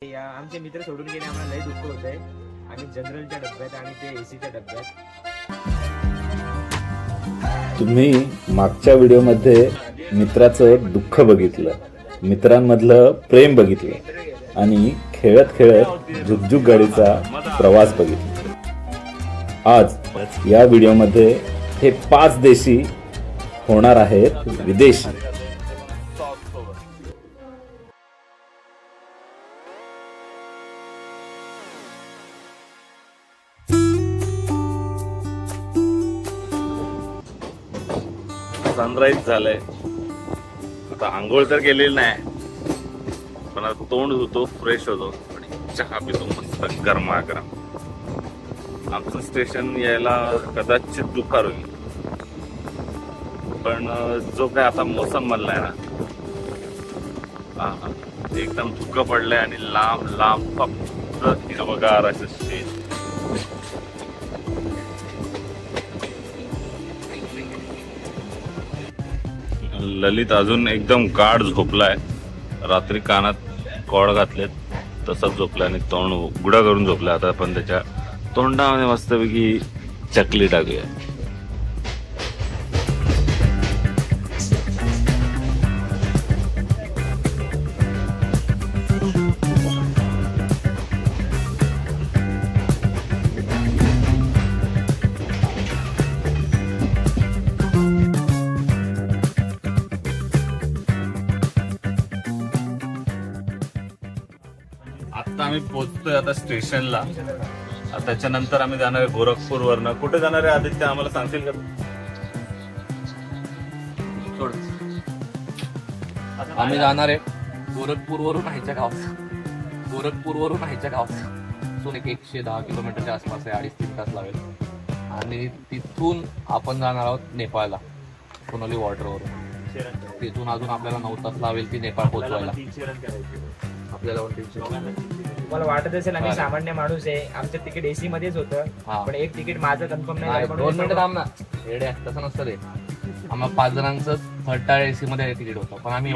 आमचे मित्र सोडून गेले, आम्हाला लय दुःख होतंय। आम्ही जनरलच्या डब्यात आणि ते एसीच्या डब्यात। तुम्ही मागच्या व्हिडिओमध्ये मित्राचं दुःख बघितलं, मित्रांमधलं प्रेम बघितलं आणि खेळत खेळत झुकझुक गाडीचा प्रवास बघितला। आज या व्हिडिओमध्ये हे 5 देशी होणार आहेत विदेशी। सनराईज झालंय, आता आंघोळ तर केलेली नाही, पण आता तोंड धुतो, फ्रेश होतो आणि चहा पितो मस्त गरमागरम। आमचं स्टेशन यायला कदाचित दुपार होईल, पण जो काय आता मोसम बनलाय ना, एकदम धुकं पडलंय आणि लांब लांब फक्त हिरवगार असं शेत। ललित अजून एकदम गाढ झोपलाय, रात्री कानात कॉड घातलेत तसंच झोपलाय आणि तोंड उघडं करून झोपलाय। आता पण त्याच्या तोंडामध्ये मस्तपैकी चकली टाकूया। आता आम्ही पोहोचतोय आता स्टेशनला। त्याच्यानंतर आम्ही जाणार आहे गोरखपूर वरनं। कुठे जाणार आहे आदित्य, आम्हाला सांगतील का? आम्ही जाणार आहे गोरखपूर वरून ह्याच्या गावात, गोरखपूर वरून ह्याच्या गावात एक 110 किलोमीटरच्या आसपास आहे, 2.5-3 तास लागेल। आणि तिथून आपण जाणार आहोत नेपाळला, सोनोली बॉर्डरवरून। तिथून अजून आपल्याला 9 तास लागेल ती नेपाळ पोहोचवायला आपल्याला। तुम्हाला वाटत असेल आम्ही सामान्य माणूस आहे, आमचं तिकीट एसी मध्येच होतं, पण एक तिकीट माझं कन्फर्म नाही। 2 मिनिटं थांब ना, रेड्या तसं नसतं ते। आम्हाला 5 जणांचं थर्ड टायर एसी मध्ये तिकीट होतं, पण आम्ही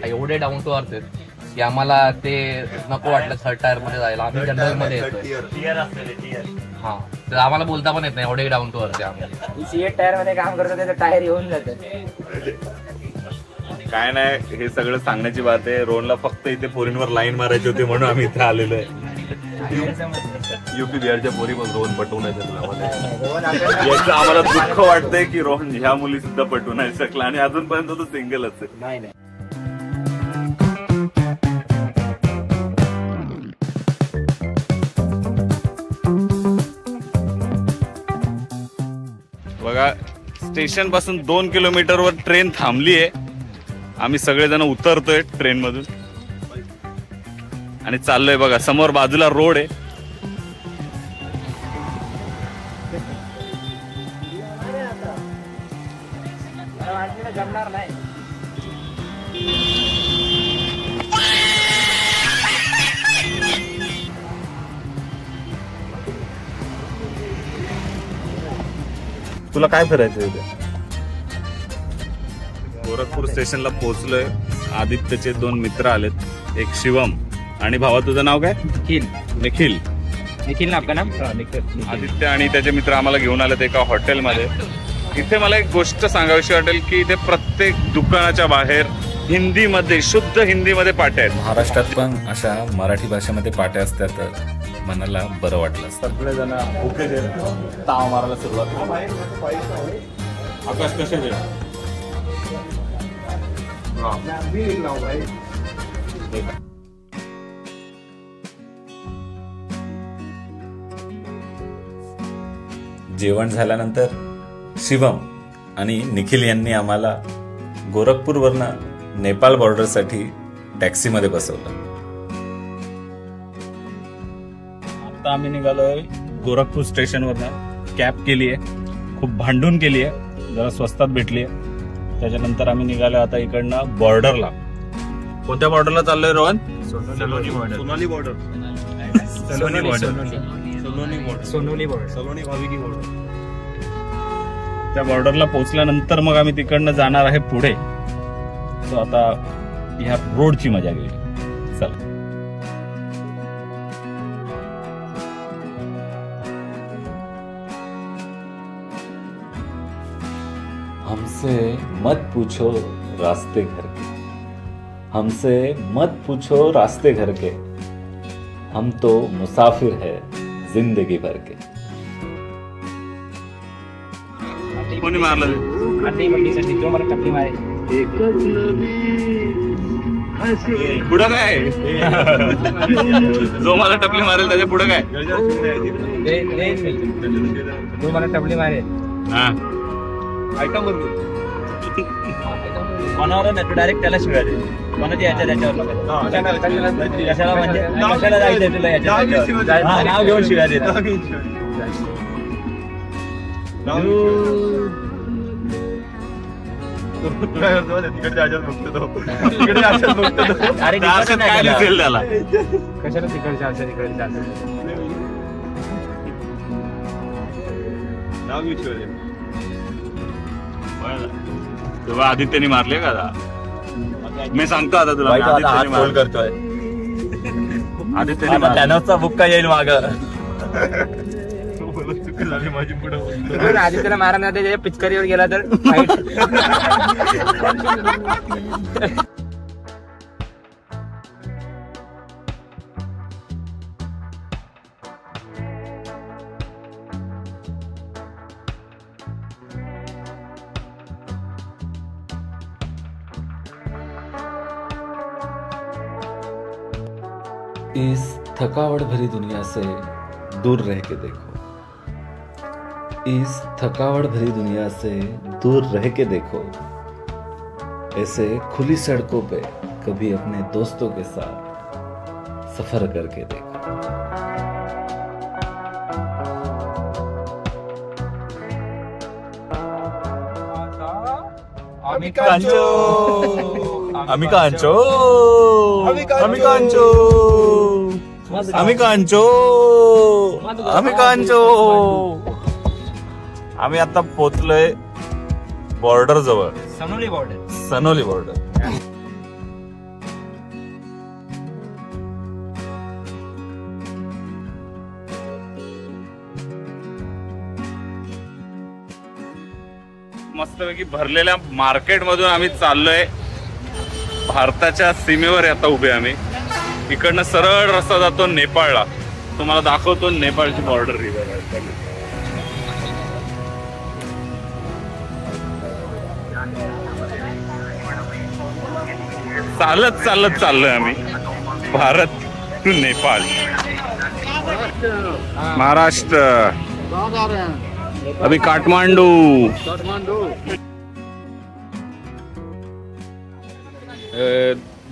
एवढे डाऊन टू अर्थ आहेत की आम्हाला ते नको वाटलं थर्ड टायर मध्ये जायला। आम्ही जनरल मध्ये येतोय, हा, तर आम्हाला बोलता पण येत नाही, एवढे डाऊन टू अर्थ आहे आम्हाला। सीएट टायर मध्ये काम करतो, त्याचं टायर येऊन जातं। काय नाही, हे सगळं सांगण्याची बात आहे। रोहनला फक्त इथे पोरींवर लाईन मारायची होती म्हणून आम्ही इथे आलेलो आहे। युपी बिहारच्या पोरी पण रोहन पटवून याचं आम्हाला दुःख वाटतंय की रोहन ह्या मुली सुद्धा पटवू नाही शकला आणि अजूनपर्यंत तो सिंगलच आहे। बघा, स्टेशन पासून 2 किलोमीटरवर ट्रेन थांबली आहे। आम्ही सगळेजण उतरतोय ट्रेन मधून आणि चाललोय। बघा समोर बाजूला रोड आहे। जमणार नाही। तुला काय फिरायचं इथे? गोरखपूर स्टेशनला पोहोचलोय। आदित्यचे 2 मित्र आलेत, एक शिवम आणि भावा तुझं नाव काय? निखिल। निखिल ना आपलं नाम? आदित्य आणि त्याचे मित्र आम्हाला घेऊन आलेत एका हॉटेलमध्ये। इथे मला एक गोष्ट सांगावीशी वाटेल की इथे प्रत्येक दुकानाच्या बाहेर हिंदीमध्ये, शुद्ध हिंदीमध्ये पाट्या आहेत। महाराष्ट्रात पण अशा मराठी भाषेमध्ये पाट्या असतात तर मनाला बरं वाटलं असतं। सगळेजण ओके ताव मारायला सुरुवात। आकाश कसे दे जेवण झाल्यानंतर शिवम आणि निखिल यांनी आम्हाला गोरखपूरवरनं नेपाळ बॉर्डरसाठी टॅक्सीमध्ये बसवलं। आता आम्ही निघालोय गोरखपूर स्टेशनवरनं। कॅब केली आहे, खूप भांडून केली आहे, जरा स्वस्तात भेटली आहे। त्याच्यानंतर आम्ही निघालो आता इकडनं बॉर्डरला। कोणत्या बॉर्डरला चाललोय रोहन? सोनोली बॉर्डर। सोनोली बॉर्डर, सोनोली भाविकी बॉर्डर। त्या बॉर्डरला पोहोचल्यानंतर मग आम्ही तिकडनं जाणार आहे पुढे। तो आता ह्या रोडची मजा घेऊया। चला। हमसे मत पूछो रास्ते घर के, हमसे मत पूछो रास्ते घर के, हम तो मुसाफिर है जिंदगी भर के. कोणी मारलं जो मला टपली मारे पुढं काय जो मला टपली मारेल त्याच्या पुढं काय जो मला टपली मारे मनावर नाही तू डायरेक्ट त्याला शिवाय दे कोणाची याच्या त्याच्यावर कशाला म्हणजे कशाला जायचं तुला याच्या नाव घेऊन शिवाय देत अरे काय दिसेल त्याला कशाला तिकडच्या असं तिकडच्या असं तेव्हा आदित्यने मारले का मी सांगतो आता तुला आदित्यने करतोय आदित्यने त्यानंचा बुक्का येईल माग माझी पुढे आदित्यला मारा ना त्याच्या पिचकारीवर गेला तर इस थकावट भरी दुनिया से दूर रह के देखो, इस थकावट भरी दुनिया से दूर रह के देखो, ऐसे खुली सड़कों पे कभी अपने दोस्तों के साथ सफर करके देखो. आम्ही कांचो आम्ही कांचो आम्ही कांचो आम्ही कांचो आम्ही कांचो. आम्ही आता पोहोचलोय बॉर्डर जवळ, सनोली बॉर्डर. सनोली बॉर्डर. मस्तपैकी भरलेल्या मार्केट मधून आम्ही चाललोय भारताच्या सीमेवर. आता उभे आम्ही, इकडनं सरळ रस्ता जातो नेपाळला. तुम्हाला दाखवतो नेपाळची बॉर्डर रिव्हर. चालत चालत चाललोय आम्ही भारत टू नेपाळ. महाराष्ट्र अभी काठमांडू.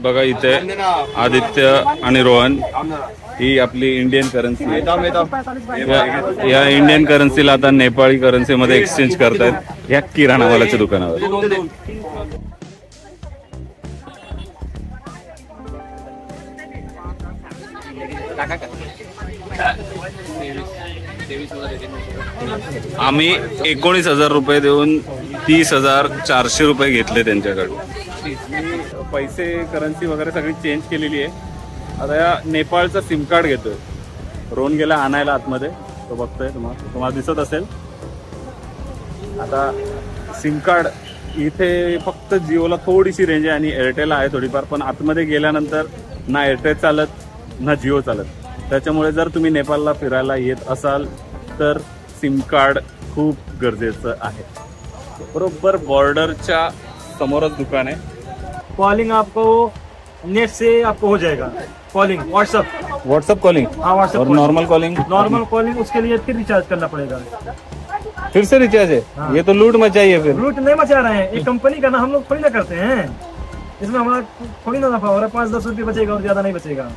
बघा इथे आदित्य आणि रोहन, ही आपली इंडियन करन्सी. या इंडियन करन्सीला आता नेपाळी करन्सी मध्ये एक्सचेंज करतायत या किराणा मालाच्या दुकानावर. आम्ही 19,000 रुपये देऊन 30,400 रुपये घेतले त्यांच्याकडून. पैसे करन्सी वगैरे सगळी चेंज केलेली आहे. आता या नेपाळचं सिम कार्ड घेतोय. रोहन गेला आणायला आतमध्ये, तो बघतोय, तुम्हाला दिसत असेल. आता सिम कार्ड इथे फक्त जिओला थोडीशी रेंज आहे आणि एअरटेल आहे थोडीफार, पण आतमध्ये गेल्यानंतर ना एअरटेल चालत ना जिओ चालत. त्याच्यामुळे जर तुम्ही नेपाळला फिरायला येत असाल तर सिम कार्ड खूप गरजेचं आहे. बरोबर बॉर्डरच्या समोरच दुकान आहे. कॉलिंग आपको नेट से आपको हो जाएगा. Calling WhatsApp calling. हाँ व्हाट्सएप. और नॉर्मल कॉलिंग उसके लिए फिर रिचार्ज करना पड़ेगा. फिर से रिचार्ज है. हाँ. ये तो लूट मचाई है. फिर लूट नहीं मचा रहे हैं, एक कंपनी का ना, हम लोग थोड़ी ना करते हैं. इसमें हमारा थोड़ी ना नफा हो रहा है. 5-10 रुपये बचेगा और ज्यादा नहीं बचेगा.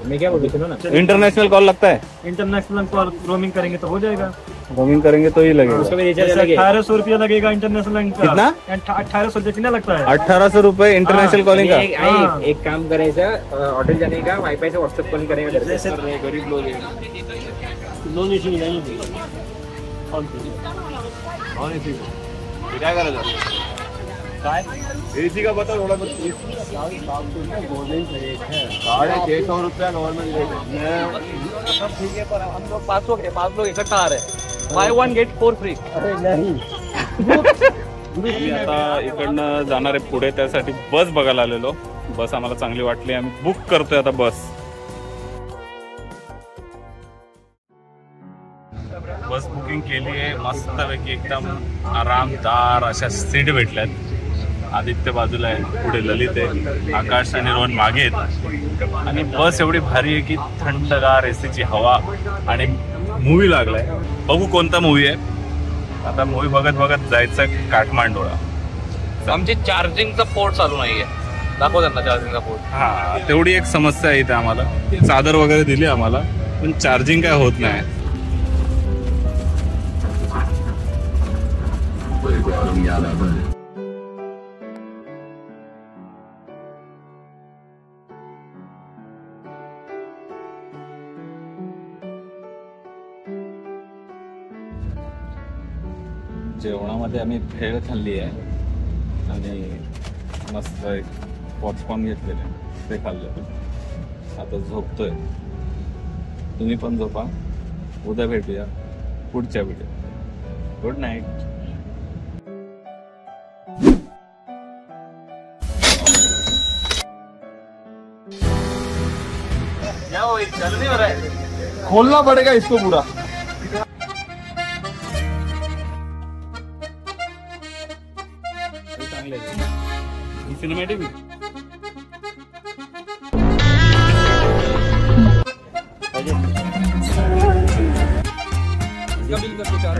मैं क्या बोलती हूँ ना, इंटरनेशनल कॉल लगता है. इंटरनेशनल कॉल रोमिंग करेंगे तो हो जाएगा. रोमिंग करेंगे तो ही लगेगा. उसका भी रिचार्ज अलग है. 1800 रुपया लगेगा इंटरनेशनल. कितना? 1800 रुपया कितना लगता है? 1800 रुपये इंटरनेशनल कॉलिंग का. एक काम करायचं, हॉटेल जाने का वाईफाई से व्हाट्सएप कॉल करेगा. गरीब लोग नॉन एसी नहीं. काय करायचं काय एसी का बता थोड़ा. 650 रुपया गवर्नमेंट सब ठीक है, पर हम लोग 5 लोग इकट्ठा आ रहे हैं. Buy 1 get 4 free. अरे नहीं आम्ही आता इकडनं जाणार आहे पुढे, त्यासाठी बस बघायला आलेलो. बस आम्हाला चांगली वाटली, आम्ही बुक करतोय आता बस. बस बुकिंग केली आहे मस्तपैकी, एकदम आरामदार अशा सीट भेटल्यात. आदित्य बाजूला आहे, पुढे ललित आहे, आकाश आणि रोहन मागे आहेत. आणि बस एवढी भारी आहे की थंडगार एसीची हवा आणि मूवी लागलाय. बघू कोणता मूवी आहे. आता मूवी बघत बघत जायचं काठमांडूला. आमची चार्जिंगचा पोर्ट चालू नाहीये, दाखव त्यांना चार्जिंगचा पोर्ट. हा, तेवढी एक समस्या आहे इथे आम्हाला. चादर वगैरे दिली आम्हाला, पण चार्जिंग काय होत नाही. जेवणामध्ये आम्ही भेळ खाल्ली आहे आणि मस्त एक पॉपकॉर्न घेतलेले, ते खाल्लं. आता झोपतोय. तुम्ही पण झोपा. उद्या भेटूया पुढच्या व्हिडिओ. Good night. खोलना पड़ेगा इसको पूरा. सिनेमॅटिक बिल करतो 4